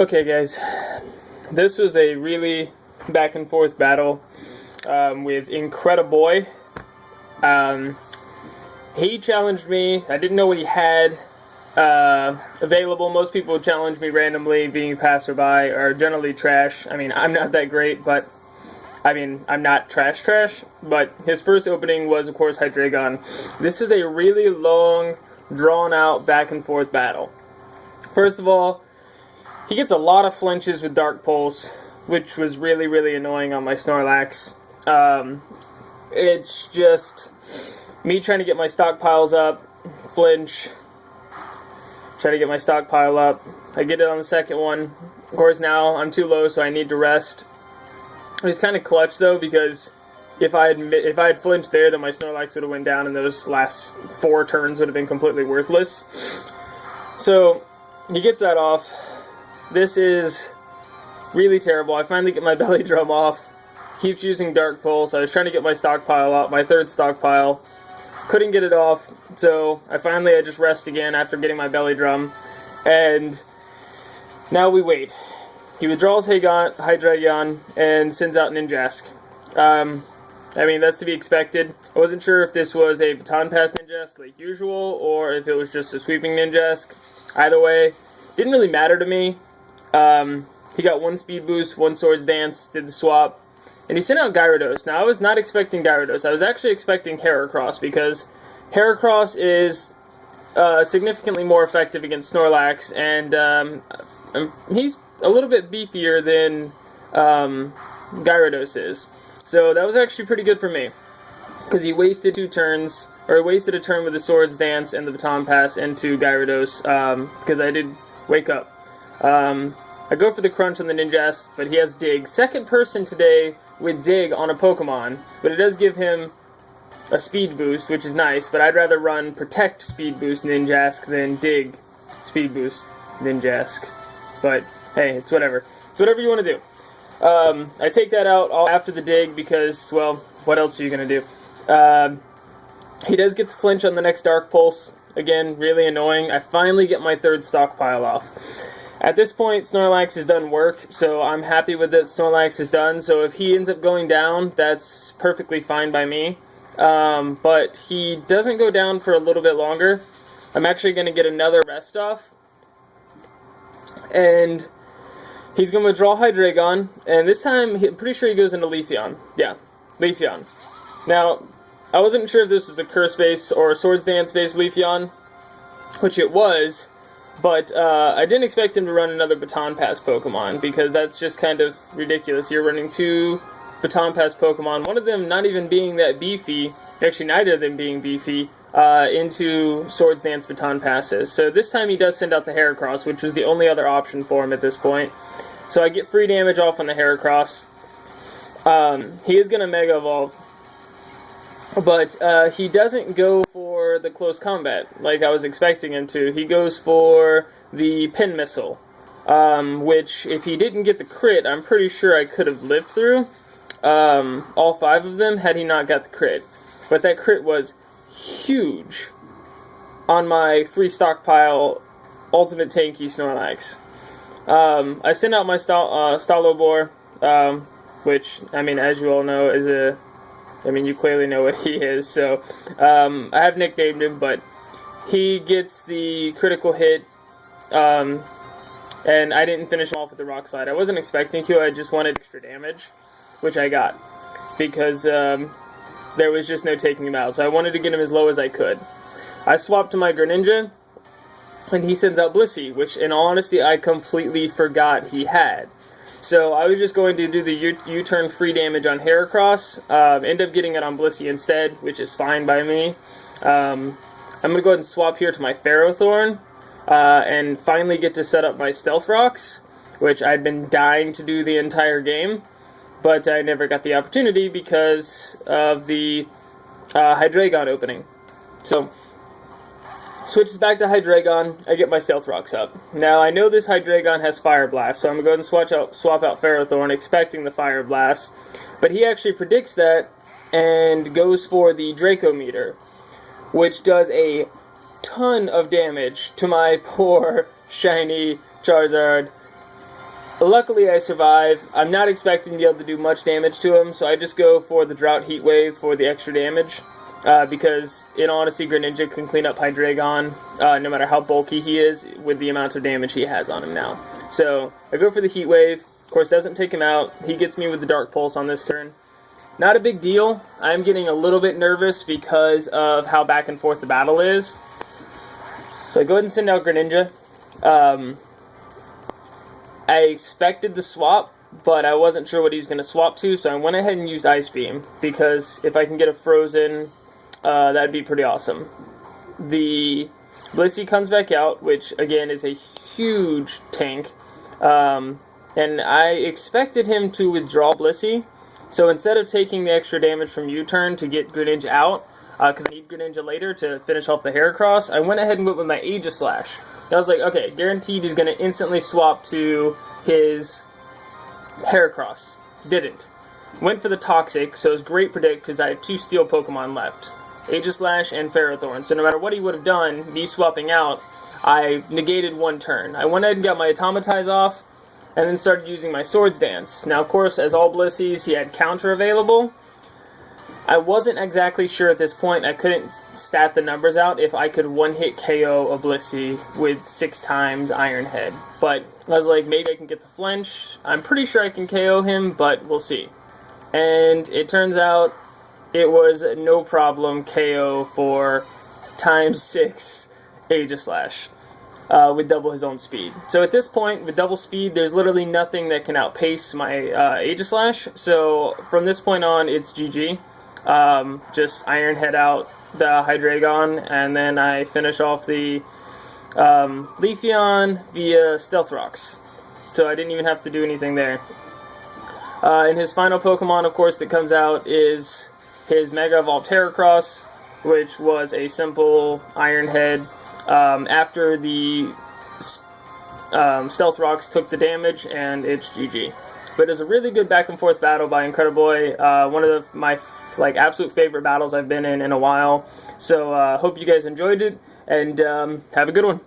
Okay, guys, this was a really back and forth battle with Incrediboy. He challenged me. I didn't know what he had available. Most people would challenge me randomly, being passerby, or generally trash. I mean, I'm not that great, but I'm not trash, but his first opening was, of course, Hydreigon. This is a really long, drawn-out, back-and-forth battle. First of all, he gets a lot of flinches with Dark Pulse, which was really, really annoying on my Snorlax. It's just me trying to get my stockpiles up, flinch, try to get my stockpile up. I get it on the second one. Of course, now I'm too low, so I need to rest. It was kind of clutch, though, because if I had flinched there, then my Snorlax would have went down, and those last 4 turns would have been completely worthless. So he gets that off. This is really terrible. I finally get my belly drum off. Keeps using Dark Pulse. I was trying to get my stockpile up, my third stockpile. Couldn't get it off, so I just rest again after getting my belly drum. And now we wait. He withdraws Hydreigon and sends out Ninjask. That's to be expected. I wasn't sure if this was a Baton Pass Ninjask like usual, or if it was just a sweeping Ninjask. Either way, didn't really matter to me. He got 1 speed boost, 1 swords dance, did the swap, and he sent out Gyarados. Now, I was not expecting Gyarados. I was actually expecting Heracross, because Heracross is significantly more effective against Snorlax, and he's a little bit beefier than Gyarados is. So that was actually pretty good for me, because he wasted 2 turns, or he wasted a turn with the Swords Dance and the Baton Pass into Gyarados, because I did wake up. I go for the Crunch on the Ninjask, but he has Dig. Second person today with Dig on a Pokemon, but it does give him a Speed Boost, which is nice, but I'd rather run Protect Speed Boost Ninjask than Dig Speed Boost Ninjask. But, hey, it's whatever. It's whatever you want to do. I take that out after the Dig because, well, what else are you going to do? He does get the flinch on the next Dark Pulse. Again, really annoying. I finally get my third stockpile off. At this point, Snorlax has done work, so I'm happy with that Snorlax is done. So if he ends up going down, that's perfectly fine by me. But he doesn't go down for a little bit longer. I'm actually going to get another rest off. And he's going to withdraw Hydreigon, and this time, I'm pretty sure he goes into Leafeon. Yeah, Leafeon. Now, I wasn't sure if this was a Curse-based or a Swords Dance-based Leafeon, which it was, but I didn't expect him to run another Baton Pass Pokemon, because that's just kind of ridiculous. You're running 2 Baton Pass Pokemon, one of them not even being that beefy, actually neither of them being beefy, into Swords Dance Baton Passes. So this time he does send out the Heracross, which was the only other option for him at this point. So I get free damage off on the Heracross. He is going to Mega Evolve, but he doesn't go for the close combat like I was expecting him to. He goes for the Pin Missile, which if he didn't get the crit, I'm pretty sure I could have lived through all 5 of them had he not got the crit. But that crit was huge on my 3 stockpile Ultimate Tanky Snorlax. I send out my Stalobor, which, as you all know, is you clearly know what he is, so, I have nicknamed him, but he gets the critical hit, and I didn't finish him off with the Rock Slide. I wasn't expecting to, I just wanted extra damage, which I got, because, there was just no taking him out, so I wanted to get him as low as I could. I swapped to my Greninja, and he sends out Blissey, which, in all honesty, I completely forgot he had. So I was just going to do the U-turn free damage on Heracross, end up getting it on Blissey instead, which is fine by me. I'm going to go ahead and swap here to my Ferrothorn, and finally get to set up my Stealth Rocks, which I'd been dying to do the entire game, but I never got the opportunity because of the Hydreigon opening. So, switches back to Hydreigon, I get my Stealth Rocks up. Now, I know this Hydreigon has Fire Blast, so I'm going to go ahead and swap out Ferrothorn, expecting the Fire Blast. But he actually predicts that, and goes for the Draco Meter, which does a ton of damage to my poor, shiny Charizard. Luckily, I survive. I'm not expecting to be able to do much damage to him, so I just go for the Drought Heat Wave for the extra damage. Because, in honesty, Greninja can clean up Hydreigon, no matter how bulky he is, with the amount of damage he has on him now. So, I go for the Heat Wave. Of course, doesn't take him out. He gets me with the Dark Pulse on this turn. Not a big deal. I'm getting a little bit nervous because of how back and forth the battle is. So I go ahead and send out Greninja. I expected the swap, but I wasn't sure what he was going to swap to, so I went ahead and used Ice Beam, because if I can get a Frozen, that'd be pretty awesome. The Blissey comes back out, which, again, is a huge tank, and I expected him to withdraw Blissey, so instead of taking the extra damage from U-turn to get Greninja out, because I need Greninja later to finish off the Heracross, I went ahead and went with my Aegislash. I was like, okay, guaranteed he's going to instantly swap to his Heracross. Didn't. Went for the Toxic, so it was great predict because I have 2 Steel Pokemon left. Aegislash and Ferrothorn. So no matter what he would have done, me swapping out, I negated 1 turn. I went ahead and got my Automatize off, and then started using my Swords Dance. Now, of course, as all Blissies, he had counter available. I wasn't exactly sure at this point, I couldn't stat the numbers out, if I could one-hit KO a Blissey with 6 times Iron Head. But I was like, maybe I can get the flinch. I'm pretty sure I can KO him, but we'll see. And it turns out it was no problem KO for times 6 Aegislash with double his own speed. So at this point, with double speed, there's literally nothing that can outpace my Aegislash. So from this point on, it's GG. Just Iron Head out the Hydreigon, and then I finish off the Leafeon via Stealth Rocks. So I didn't even have to do anything there. And his final Pokemon, of course, that comes out is his Mega Evolved Heracross, which was a simple Iron Head. After the Stealth Rocks took the damage, and it's GG. But it was a really good back and forth battle by Incrediboy. One of my absolute favorite battles I've been in a while. So hope you guys enjoyed it, and have a good one.